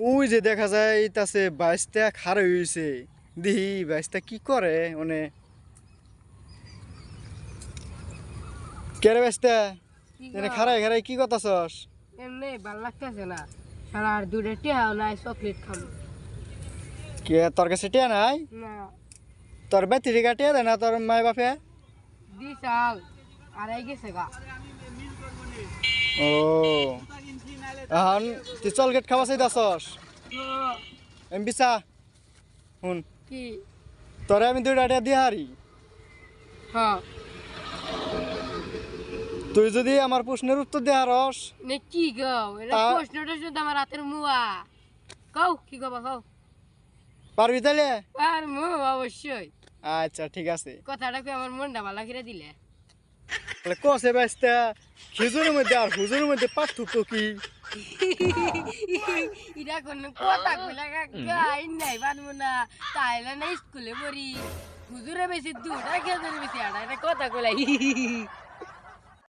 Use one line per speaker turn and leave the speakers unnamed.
ওই যে দেখা যায় তাছে বাইশটা খারে হইছে দিহি বাইশটা কি করে মানে কেরে বাইশটা এনে খারাই খারাই কি কথাছস
এমনি ভাল লাগতেছে না সারা দুটো টিয়াও নাই চকলেট খাবো
কে তোর কাছে টিয়া নাই
না
তোর বেতিরি কাটিয়া দেয় না তোর মায় বাপে
দি চাল আড়াই গেছে গা
ও এখন তুই চলগেট খাওয়া চাইতাছস আমি বিছা শুন
কি
তোরে আমি দুইটা টিয়া দিয়ে হারি
হ্যাঁ
তুই যদি আমার প্রশ্নের উত্তর দিয়ে হারস
নে কি গো এটা প্রশ্নটা শুধু আমার হাতের মুয়া কও কি কবা কও
পারবি তাহলে
আর মু অবশ্যই
আচ্ছা ঠিক আছে
কথাটা কি আমার মনটা ভালো করে দিলে
তাহলে কষে বাইসটা খেজুরের মধ্যে আর হুজুরের মধ্যে পার্থক্য কি
এটা কোনো কথা কইলা গাই নাই পারবো না তাইলে না স্কুলে পড়ি হুজুরে বেশি দুটা খেজুরে বেশি আড়া এটা কথা কইলাই